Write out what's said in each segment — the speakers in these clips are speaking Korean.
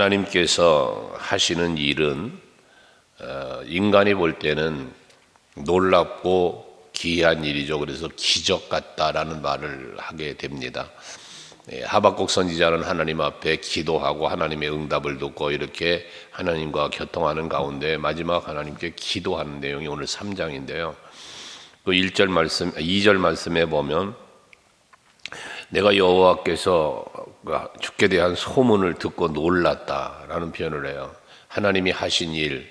하나님께서 하시는 일은 인간이 볼 때는 놀랍고 기이한 일이죠. 그래서 기적 같다라는 말을 하게 됩니다. 하박국 선지자는 하나님 앞에 기도하고 하나님의 응답을 듣고 이렇게 하나님과 교통하는 가운데 마지막 하나님께 기도하는 내용이 오늘 3장인데요. 그 2절 말씀에 보면 내가 여호와께서 주께 대한 소문을 듣고 놀랐다라는 표현을 해요. 하나님이 하신 일,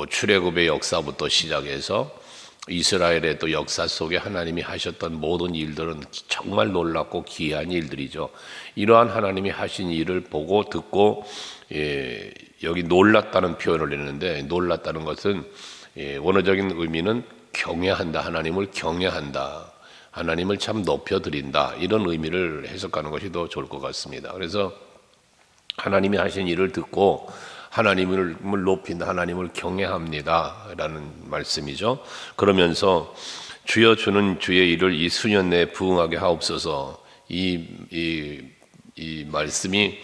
출애굽의 역사부터 시작해서 이스라엘의 또 역사 속에 하나님이 하셨던 모든 일들은 정말 놀랍고 기이한 일들이죠. 이러한 하나님이 하신 일을 보고 듣고 여기 놀랐다는 표현을 했는데, 놀랐다는 것은 원어적인 의미는 경외한다, 하나님을 경외한다, 하나님을 참 높여드린다, 이런 의미를 해석하는 것이 더 좋을 것 같습니다. 그래서 하나님이 하신 일을 듣고 하나님을 높인다, 하나님을 경외합니다 라는 말씀이죠. 그러면서 주여 주는 주의 일을 이 수년 내에 부응하게 하옵소서, 이 말씀이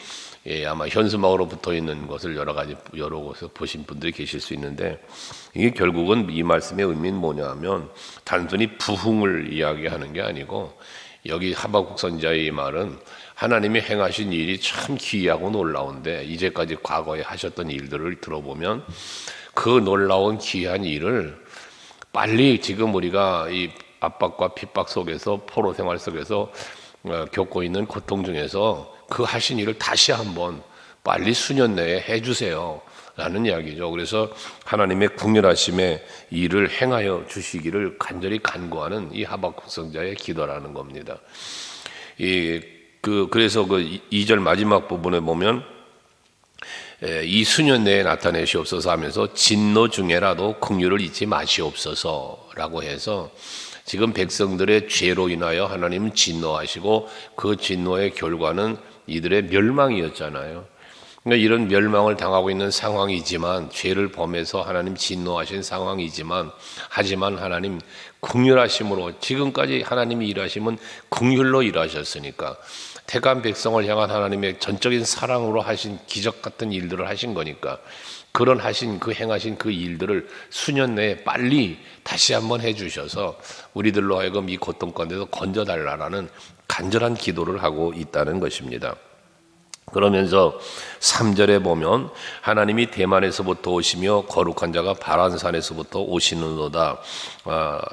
아마 현수막으로 붙어 있는 것을 여러 곳에서 보신 분들이 계실 수 있는데, 이게 결국은 이 말씀의 의미는 뭐냐 하면 단순히 부흥을 이야기하는 게 아니고, 여기 하박국 선지자의 말은 하나님이 행하신 일이 참 기이하고 놀라운데 이제까지 과거에 하셨던 일들을 들어보면 그 놀라운 기이한 일을 빨리 지금 우리가 이 압박과 핍박 속에서 포로 생활 속에서 겪고 있는 고통 중에서 그 하신 일을 다시 한번 빨리 수년 내에 해주세요 라는 이야기죠. 그래서 하나님의 궁휼하심의 일을 행하여 주시기를 간절히 간구하는 이 하박국 선지자의 기도라는 겁니다. 그래서 그 2절 마지막 부분에 보면 이 수년 내에 나타내시옵소서 하면서 진노 중에라도 긍휼을 잊지 마시옵소서라고 해서 지금 백성들의 죄로 인하여 하나님은 진노하시고 그 진노의 결과는 이들의 멸망이었잖아요. 그러니까 이런 멸망을 당하고 있는 상황이지만, 죄를 범해서 하나님 진노하신 상황이지만, 하지만 하나님 긍휼하심으로, 지금까지 하나님이 일하심은 긍휼로 일하셨으니까 택한 백성을 향한 하나님의 전적인 사랑으로 하신 기적 같은 일들을 하신 거니까, 그런 행하신 그 일들을 수년 내에 빨리 다시 한번 해주셔서 우리들로 하여금 이 고통 가운데서 건져달라는 간절한 기도를 하고 있다는 것입니다. 그러면서 3절에 보면 하나님이 대만에서부터 오시며 거룩한 자가 바란산에서부터 오시는도다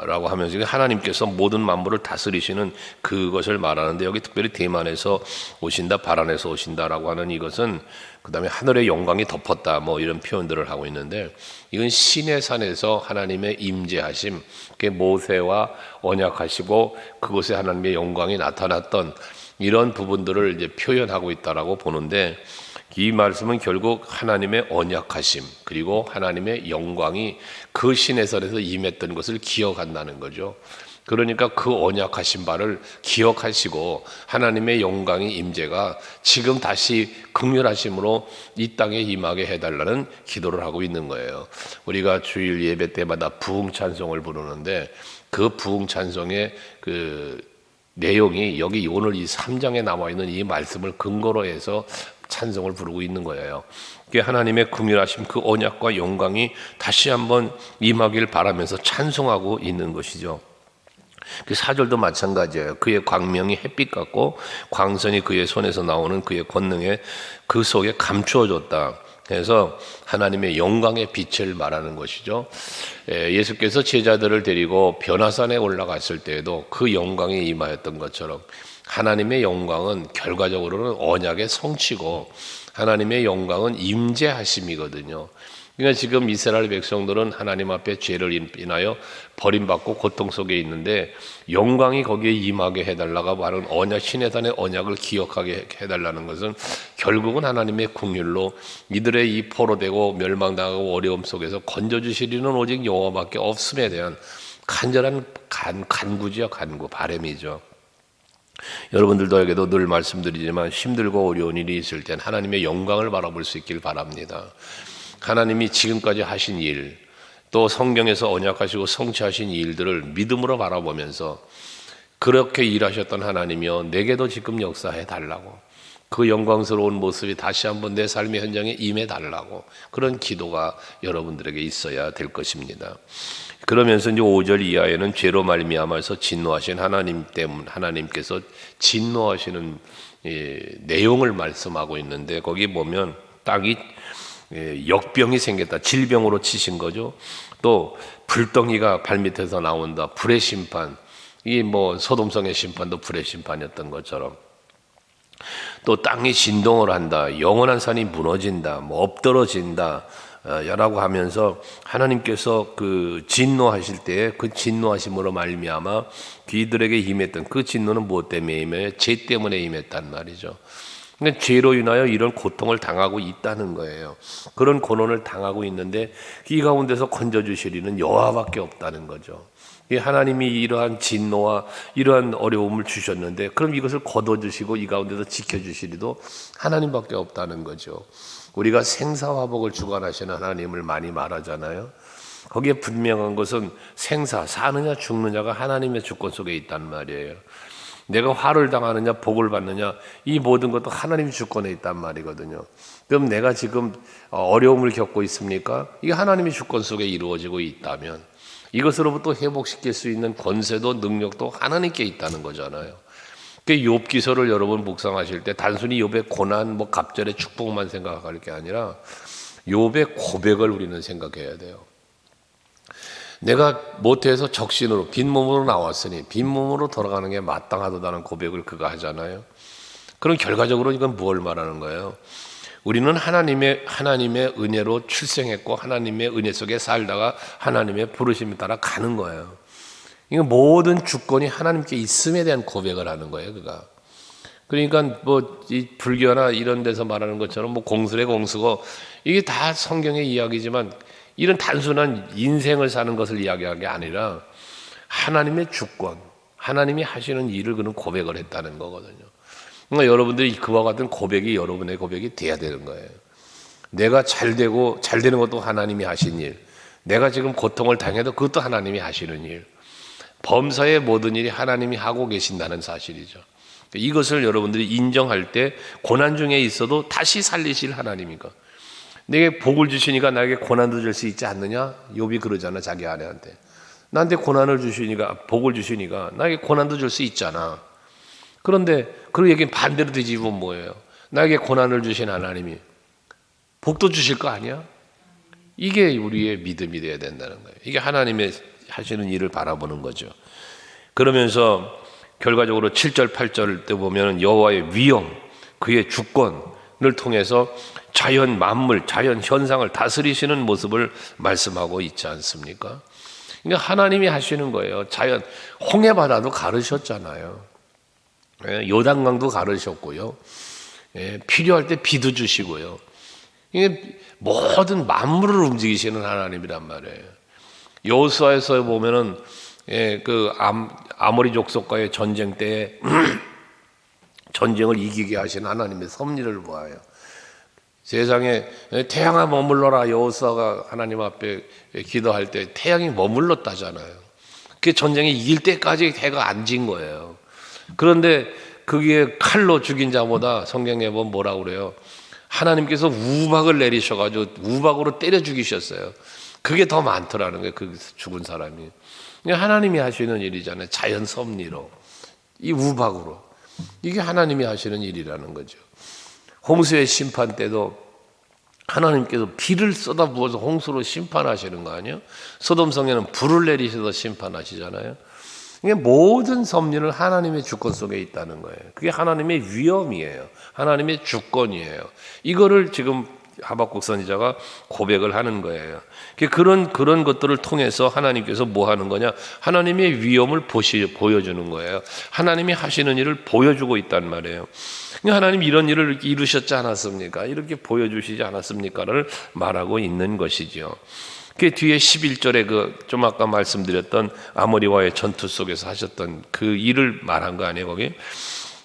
라고 하면서 하나님께서 모든 만물을 다스리시는 그것을 말하는데, 여기 특별히 대만에서 오신다, 바란에서 오신다라고 하는 이것은 그 다음에 하늘의 영광이 덮었다, 이런 표현들을 하고 있는데, 이건 시내 산에서 하나님의 임재하심, 모세와 언약하시고 그곳에 하나님의 영광이 나타났던 이런 부분들을 이제 표현하고 있다라고 보는데, 이 말씀은 결국 하나님의 언약하심 그리고 하나님의 영광이 그 시내산에서 임했던 것을 기억한다는 거죠. 그러니까 그 언약하신 바를 기억하시고 하나님의 영광의 임재가 지금 다시 긍휼하심으로 이 땅에 임하게 해달라는 기도를 하고 있는 거예요. 우리가 주일 예배 때마다 부흥 찬송을 부르는데, 그 부흥 찬송의 내용이 여기 오늘 이 3장에 나와 있는 이 말씀을 근거로 해서 찬송을 부르고 있는 거예요. 하나님의 긍휼하심, 그 언약과 영광이 다시 한번 임하길 바라면서 찬송하고 있는 것이죠. 4절도 마찬가지예요. 그의 광명이 햇빛 같고 광선이 그의 손에서 나오는 그의 권능에 그 속에 감추어졌다. 그래서 하나님의 영광의 빛을 말하는 것이죠. 예수께서 제자들을 데리고 변화산에 올라갔을 때에도 그 영광이 임하였던 것처럼 하나님의 영광은 결과적으로는 언약의 성취고 하나님의 영광은 임재하심이거든요. 그러니까 지금 이스라엘 백성들은 하나님 앞에 죄를 인하여 버림받고 고통 속에 있는데, 영광이 거기에 임하게 해달라고 하는 언약, 시내산의 언약을 기억하게 해달라는 것은 결국은 하나님의 긍휼로 이들의 이 포로되고 멸망당하고 어려움 속에서 건져주시리는 오직 여호와밖에 없음에 대한 간절한 간구죠. 바람이죠. 여러분들에게도 늘 말씀드리지만 힘들고 어려운 일이 있을 땐 하나님의 영광을 바라볼 수 있길 바랍니다. 하나님이 지금까지 하신 일, 또 성경에서 언약하시고 성취하신 일들을 믿음으로 바라보면서 그렇게 일하셨던 하나님이여 내게도 지금 역사해 달라고, 그 영광스러운 모습이 다시 한번 내 삶의 현장에 임해 달라고, 그런 기도가 여러분들에게 있어야 될 것입니다. 그러면서 이제 5절 이하에는 죄로 말미암아서 진노하신 하나님께서 진노하시는 내용을 말씀하고 있는데, 거기 보면 땅이 역병이 생겼다, 질병으로 치신 거죠. 또 불덩이가 발밑에서 나온다, 불의 심판. 이 뭐 소돔성의 심판도 불의 심판이었던 것처럼, 또 땅이 진동을 한다, 영원한 산이 무너진다, 뭐 엎드러진다 라고 하면서 하나님께서 그 진노하실 때 그 진노하심으로 말미암아 그들에게 임했던 그 진노는 무엇 때문에 임해요? 죄 때문에 임했단 말이죠. 그러니까 죄로 인하여 이런 고통을 당하고 있다는 거예요. 그런 고난을 당하고 있는데 이 가운데서 건져주시리는 여호와밖에 없다는 거죠. 하나님이 이러한 진노와 이러한 어려움을 주셨는데, 그럼 이것을 거둬주시고 이 가운데서 지켜주시리도 하나님밖에 없다는 거죠. 우리가 생사화복을 주관하시는 하나님을 많이 말하잖아요. 거기에 분명한 것은 생사, 사느냐 죽느냐가 하나님의 주권 속에 있단 말이에요. 내가 화를 당하느냐 복을 받느냐, 이 모든 것도 하나님 주권에 있단 말이거든요. 그럼 내가 지금 어려움을 겪고 있습니까? 이게 하나님의 주권 속에 이루어지고 있다면 이것으로부터 회복시킬 수 있는 권세도 능력도 하나님께 있다는 거잖아요. 그 욥기서를 여러분 묵상하실 때 단순히 욥의 고난, 뭐 갑절의 축복만 생각할 게 아니라 욥의 고백을 우리는 생각해야 돼요. 내가 모태에서 적신으로 빈몸으로 나왔으니 빈몸으로 돌아가는 게 마땅하다는 고백을 그가 하잖아요. 그럼 결과적으로 이건 뭘 말하는 거예요? 우리는 하나님의 은혜로 출생했고 하나님의 은혜 속에 살다가 하나님의 부르심에 따라 가는 거예요. 이거 모든 주권이 하나님께 있음에 대한 고백을 하는 거예요, 그가. 그러니까 뭐 이 불교나 이런 데서 말하는 것처럼 뭐 공수래 공수고, 이게 다 성경의 이야기지만 이런 단순한 인생을 사는 것을 이야기하는 게 아니라 하나님의 주권, 하나님이 하시는 일을 그는 고백을 했다는 거거든요. 그러니까 여러분들이 그와 같은 고백이 여러분의 고백이 돼야 되는 거예요. 내가 잘 되고 잘 되는 것도 하나님이 하신 일, 내가 지금 고통을 당해도 그것도 하나님이 하시는 일, 범사의 모든 일이 하나님이 하고 계신다는 사실이죠. 이것을 여러분들이 인정할 때 고난 중에 있어도 다시 살리실 하나님이니까, 내게 복을 주시니까 나에게 고난도 줄 수 있지 않느냐? 욥이 그러잖아, 자기 아내한테. 나한테 고난을 주시니까, 복을 주시니까 나에게 고난도 줄 수 있잖아. 그런데 그 얘기는 반대로 뒤집으면 뭐예요? 나에게 고난을 주신 하나님이 복도 주실 거 아니야? 이게 우리의 믿음이 되어야 된다는 거예요. 이게 하나님의 하시는 일을 바라보는 거죠. 그러면서 결과적으로 7절 8절 때 보면 여호와의 위엄, 그의 주권을 통해서 자연 만물, 자연 현상을 다스리시는 모습을 말씀하고 있지 않습니까? 그러니까 하나님이 하시는 거예요. 자연, 홍해바다도 가르셨잖아요. 요단강도 가르셨고요. 필요할 때 비도 주시고요. 이게 모든 만물을 움직이시는 하나님이란 말이에요. 여호수아에서 보면은 그 아모리 족속과의 전쟁 때 전쟁을 이기게 하신 하나님의 섭리를 보아요. 세상에 태양아 머물러라, 여호수아가 하나님 앞에 기도할 때 태양이 머물렀다잖아요. 그 전쟁이 이길 때까지 해가 안 진 거예요. 그런데 그게 칼로 죽인 자보다 성경에 보면 뭐라고 그래요? 하나님께서 우박을 내리셔가지고 우박으로 때려 죽이셨어요. 그게 더 많더라는 거예요, 그 죽은 사람이. 하나님이 하시는 일이잖아요. 자연 섭리로, 이 우박으로. 이게 하나님이 하시는 일이라는 거죠. 홍수의 심판 때도 하나님께서 비를 쏟아부어서 홍수로 심판하시는 거 아니에요? 소돔성에는 불을 내리셔서 심판하시잖아요. 이게 모든 섭리는 하나님의 주권 속에 있다는 거예요. 그게 하나님의 위엄이에요. 하나님의 주권이에요. 이거를 지금 하박국 선지자가 고백을 하는 거예요. 그런 것들을 통해서 하나님께서 뭐 하는 거냐? 하나님의 위엄을 보여주는 거예요. 하나님이 하시는 일을 보여주고 있단 말이에요. 하나님 이런 일을 이루셨지 않았습니까? 이렇게 보여주시지 않았습니까를 말하고 있는 것이죠. 그 뒤에 11절에 좀 아까 말씀드렸던 아모리와의 전투 속에서 하셨던 그 일을 말한 거 아니에요, 거기?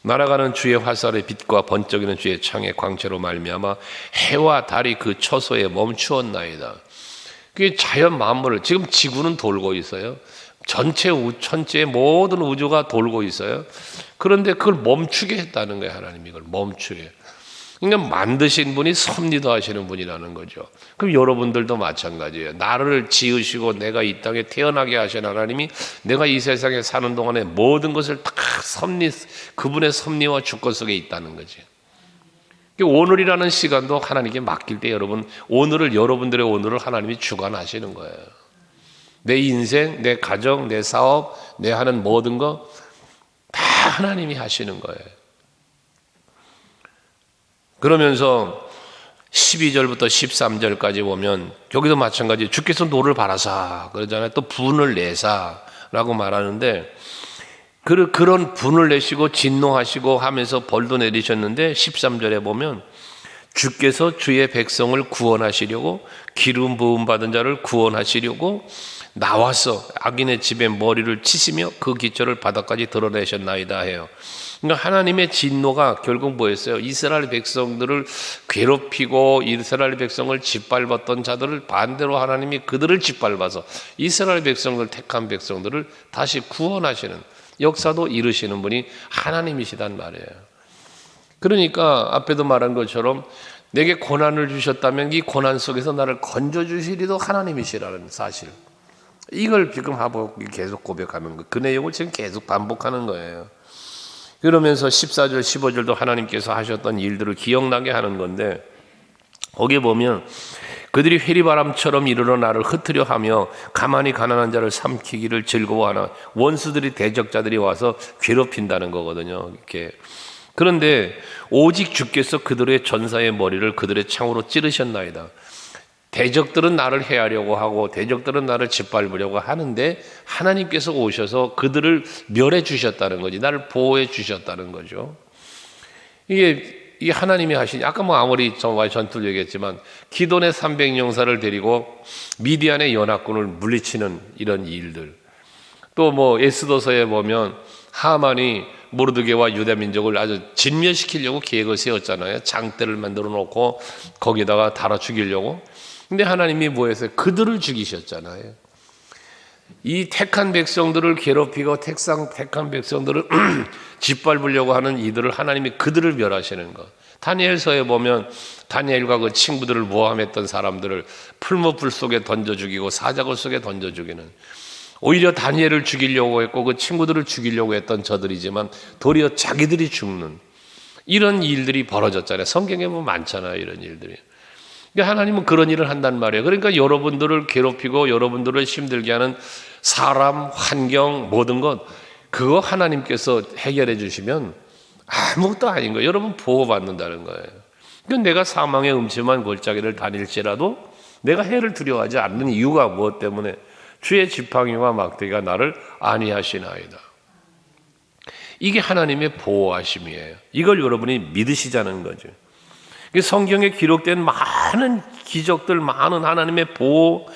날아가는 주의 화살의 빛과 번쩍이는 주의 창의 광채로 말미암아 해와 달이 그 처소에 멈추었나이다. 그게 자연 만물을, 지금 지구는 돌고 있어요. 천체의 모든 우주가 돌고 있어요. 그런데 그걸 멈추게 했다는 거예요. 하나님이 이걸 멈추게. 그러니까 만드신 분이 섭리도 하시는 분이라는 거죠. 그럼 여러분들도 마찬가지예요. 나를 지으시고 내가 이 땅에 태어나게 하신 하나님이 내가 이 세상에 사는 동안에 모든 것을 다 그분의 섭리와 주권 속에 있다는 거죠. 오늘이라는 시간도 하나님께 맡길 때 여러분, 여러분들의 오늘을 하나님이 주관하시는 거예요. 내 인생, 내 가정, 내 사업, 내 하는 모든 거 다 하나님이 하시는 거예요. 그러면서 12절부터 13절까지 보면 여기도 마찬가지, 주께서 노를 바라사 그러잖아요. 또 분을 내사라고 말하는데 그런 분을 내시고 진노하시고 하면서 벌도 내리셨는데 13절에 보면 주께서 주의 백성을 구원하시려고 기름 부음 받은 자를 구원하시려고 나와서 악인의 집에 머리를 치시며 그 기초를 바닥까지 드러내셨나이다 해요. 그러니까 하나님의 진노가 결국 뭐였어요? 이스라엘 백성들을 괴롭히고 이스라엘 백성을 짓밟았던 자들을 반대로 하나님이 그들을 짓밟아서 이스라엘 백성들, 택한 백성들을 다시 구원하시는 역사도 이루시는 분이 하나님이시단 말이에요. 그러니까 앞에도 말한 것처럼 내게 고난을 주셨다면 이 고난 속에서 나를 건져주시리도 하나님이시라는 사실, 이걸 지금 하복이 계속 고백하는 거예요. 그 내용을 지금 계속 반복하는 거예요. 그러면서 14절 15절도 하나님께서 하셨던 일들을 기억나게 하는 건데 거기에 보면 그들이 회리바람처럼 이르러 나를 흩으려 하며 가만히 가난한 자를 삼키기를 즐거워하나 원수들이 대적자들이 와서 괴롭힌다는 거거든요. 이렇게. 그런데 오직 주께서 그들의 전사의 머리를 그들의 창으로 찌르셨나이다. 대적들은 나를 해하려고 하고 대적들은 나를 짓밟으려고 하는데 하나님께서 오셔서 그들을 멸해 주셨다는 거지. 나를 보호해 주셨다는 거죠. 이게 하나님이 하신, 아까 아무리 전투를 얘기했지만 기돈의 300용사를 데리고 미디안의 연합군을 물리치는 이런 일들, 또 에스더서에 보면 하만이 모르드게와 유다 민족을 아주 진멸시키려고 계획을 세웠잖아요. 장대를 만들어 놓고 거기다가 달아 죽이려고. 근데 하나님이 뭐 했어요? 그들을 죽이셨잖아요. 이 택한 백성들을 괴롭히고 택한 백성들을 짓밟으려고 하는 이들을 하나님이 그들을 멸하시는 것. 다니엘서에 보면 다니엘과 그 친구들을 모함했던 사람들을 풀무불 속에 던져 죽이고 사자굴 속에 던져 죽이는, 오히려 다니엘을 죽이려고 했고 그 친구들을 죽이려고 했던 저들이지만 도리어 자기들이 죽는 이런 일들이 벌어졌잖아요. 성경에 보면 많잖아요, 이런 일들이. 하나님은 그런 일을 한단 말이에요. 그러니까 여러분들을 괴롭히고 여러분들을 힘들게 하는 사람, 환경, 모든 것, 그거 하나님께서 해결해 주시면 아무것도 아닌 거예요. 여러분 보호받는다는 거예요. 그러니까 내가 사망의 음침한 골짜기를 다닐지라도 내가 해를 두려워하지 않는 이유가 무엇 때문에? 주의 지팡이와 막대기가 나를 안위하시나이다. 이게 하나님의 보호하심이에요. 이걸 여러분이 믿으시자는 거죠. 성경에 기록된 많은 기적들, 많은 하나님의 보호,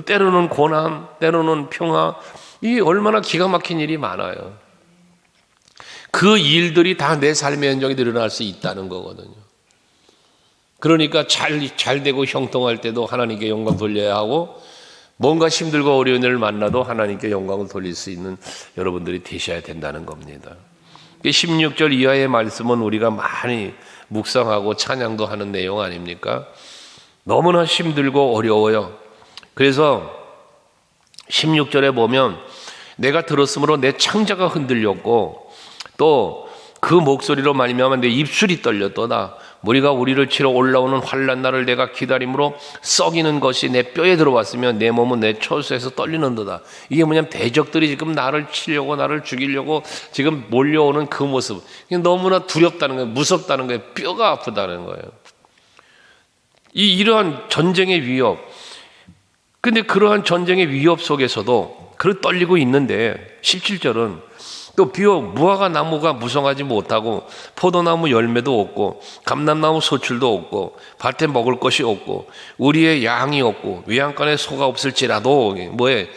때로는 고난, 때로는 평화, 이 얼마나 기가 막힌 일이 많아요. 그 일들이 다 내 삶의 현장에 일어날 수 있다는 거거든요. 그러니까 잘 되고 형통할 때도 하나님께 영광 돌려야 하고, 뭔가 힘들고 어려운 일을 만나도 하나님께 영광을 돌릴 수 있는 여러분들이 되셔야 된다는 겁니다. 16절 이하의 말씀은 우리가 많이 묵상하고 찬양도 하는 내용 아닙니까? 너무나 힘들고 어려워요. 그래서 16절에 보면 내가 들었으므로 내 창자가 흔들렸고 또 그 목소리로 말미암아 내 입술이 떨렸도다. 무리가 우리를 치러 올라오는 환난 날을 내가 기다림으로 썩이는 것이 내 뼈에 들어왔으며 내 몸은 내 처소에서 떨리는도다. 이게 뭐냐면 대적들이 지금 나를 치려고 나를 죽이려고 지금 몰려오는 그 모습, 너무나 두렵다는 거예요. 무섭다는 거예요. 뼈가 아프다는 거예요. 이러한 전쟁의 위협, 근데 그러한 전쟁의 위협 속에서도 그렇게 떨리고 있는데 17절은 또 비록 무화과 나무가 무성하지 못하고 포도나무 열매도 없고 감람나무 소출도 없고 밭에 먹을 것이 없고 우리의 양이 없고 외양간에 소가 없을지라도 뭐에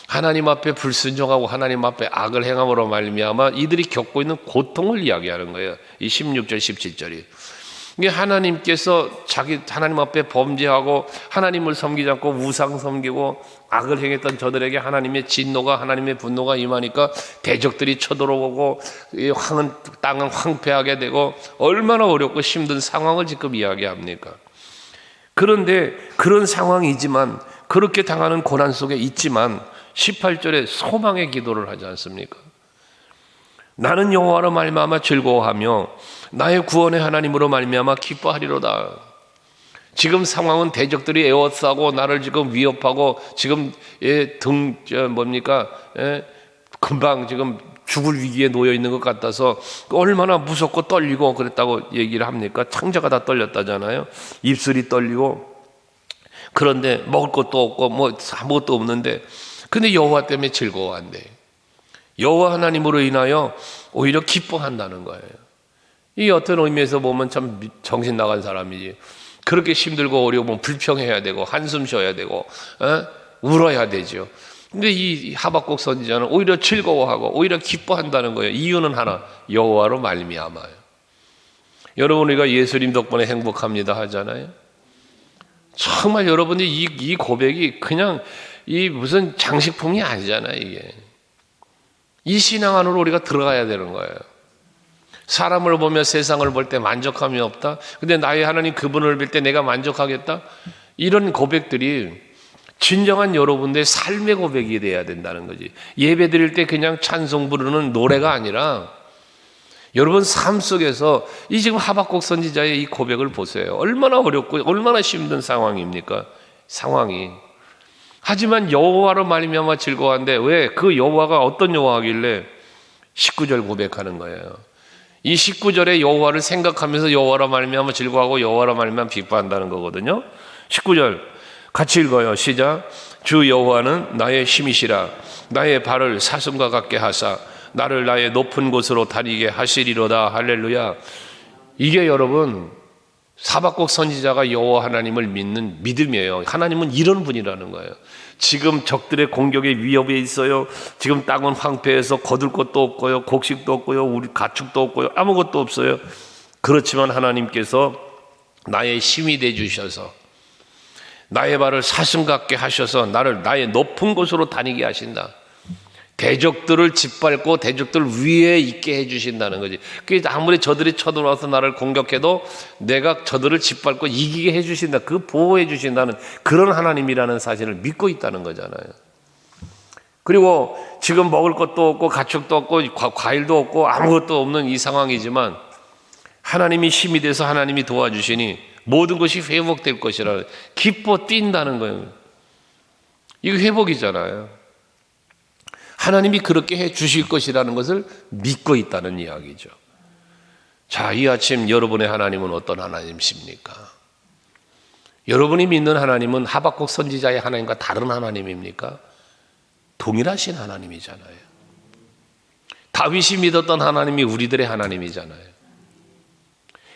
하나님 앞에 불순종하고 하나님 앞에 악을 행함으로 말미암아 이들이 겪고 있는 고통을 이야기하는 거예요. 이 16절 17절이. 이게 하나님께서 하나님 앞에 범죄하고 하나님을 섬기지 않고 우상 섬기고 악을 행했던 저들에게 하나님의 진노가, 하나님의 분노가 임하니까 대적들이 쳐들어오고 땅은 황폐하게 되고 얼마나 어렵고 힘든 상황을 지금 이야기합니까? 그런데 그런 상황이지만, 그렇게 당하는 고난 속에 있지만 18절에 소망의 기도를 하지 않습니까? 나는 여호와로 말미암아 즐거워하며 나의 구원의 하나님으로 말미암아 기뻐하리로다. 지금 상황은 대적들이 에워싸고 나를 지금 위협하고 지금 금방 지금 죽을 위기에 놓여 있는 것 같아서 얼마나 무섭고 떨리고 그랬다고 얘기를 합니까? 창자가 다 떨렸다잖아요. 입술이 떨리고. 그런데 먹을 것도 없고 뭐 아무것도 없는데, 근데 여호와 때문에 즐거워한대. 여호와 하나님으로 인하여 오히려 기뻐한다는 거예요. 이 어떤 의미에서 보면 참 정신 나간 사람이지. 그렇게 힘들고 어려우면 불평해야 되고 한숨 쉬어야 되고 울어야 되죠. 근데 이 하박국 선지자는 오히려 즐거워하고 오히려 기뻐한다는 거예요. 이유는 하나, 여호와로 말미암아요. 여러분, 우리가 예수님 덕분에 행복합니다 하잖아요. 정말 여러분이 이 고백이 그냥 이 무슨 장식품이 아니잖아요. 이게 이 신앙 안으로 우리가 들어가야 되는 거예요. 사람을 보며 세상을 볼 때 만족함이 없다. 근데 나의 하나님 그분을 볼 때 내가 만족하겠다. 이런 고백들이 진정한 여러분들의 삶의 고백이 돼야 된다는 거지. 예배 드릴 때 그냥 찬송 부르는 노래가 아니라 여러분 삶 속에서 이 지금 하박국 선지자의 이 고백을 보세요. 얼마나 어렵고 얼마나 힘든 상황입니까? 상황이. 하지만 여호와로 말미암아 즐거워한데, 왜? 그 여호와가 어떤 여호와길래 19절 고백하는 거예요. 이 19절에 여호와를 생각하면서 여호와로 말미암아 즐거워하고 여호와로 말미암아 기뻐한다는 거거든요. 19절 같이 읽어요. 시작. 주 여호와는 나의 힘이시라. 나의 발을 사슴과 같게 하사 나를 나의 높은 곳으로 다니게 하시리로다. 할렐루야. 이게 여러분 하박국 선지자가 여호와 하나님을 믿는 믿음이에요. 하나님은 이런 분이라는 거예요. 지금 적들의 공격의 위협에 있어요. 지금 땅은 황폐해서 거둘 것도 없고요, 곡식도 없고요, 우리 가축도 없고요, 아무것도 없어요. 그렇지만 하나님께서 나의 힘이 돼 주셔서 나의 발을 사슴 같게 하셔서 나를 나의 높은 곳으로 다니게 하신다. 대적들을 짓밟고 대적들 위에 있게 해주신다는 거지. 그래서 아무리 저들이 쳐들어와서 나를 공격해도 내가 저들을 짓밟고 이기게 해주신다. 그 보호해 주신다는 그런 하나님이라는 사실을 믿고 있다는 거잖아요. 그리고 지금 먹을 것도 없고 가축도 없고 과일도 없고 아무것도 없는 이 상황이지만 하나님이 힘이 돼서 하나님이 도와주시니 모든 것이 회복될 것이라 기뻐 뛴다는 거예요. 이거 회복이잖아요. 하나님이 그렇게 해 주실 것이라는 것을 믿고 있다는 이야기죠. 자, 이 아침 여러분의 하나님은 어떤 하나님이십니까? 여러분이 믿는 하나님은 하박국 선지자의 하나님과 다른 하나님입니까? 동일하신 하나님이잖아요. 다윗이 믿었던 하나님이 우리들의 하나님이잖아요.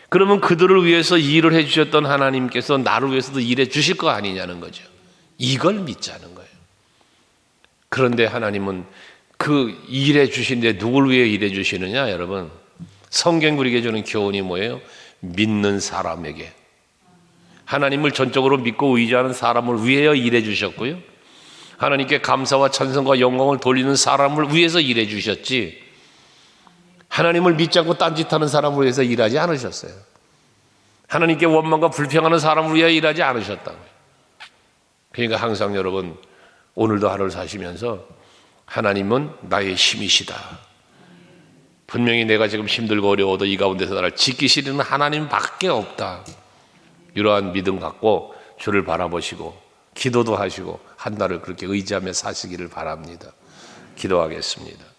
그러면 그들을 위해서 일을 해 주셨던 하나님께서 나를 위해서도 일해 주실 거 아니냐는 거죠. 이걸 믿자는 거예요. 그런데 하나님은 그 일해 주신데 누굴 위해 일해 주시느냐? 여러분, 성경 우리에게 주는 교훈이 뭐예요? 믿는 사람에게. 하나님을 전적으로 믿고 의지하는 사람을 위하여 일해 주셨고요, 하나님께 감사와 찬송과 영광을 돌리는 사람을 위해서 일해 주셨지, 하나님을 믿지 않고 딴짓하는 사람을 위해서 일하지 않으셨어요. 하나님께 원망과 불평하는 사람을 위하여 일하지 않으셨다고요. 그러니까 항상 여러분, 오늘도 하루를 사시면서 하나님은 나의 힘이시다. 분명히 내가 지금 힘들고 어려워도 이 가운데서 나를 지키시는 하나님밖에 없다. 이러한 믿음 갖고 주를 바라보시고 기도도 하시고 한 날을 그렇게 의지하며 사시기를 바랍니다. 기도하겠습니다.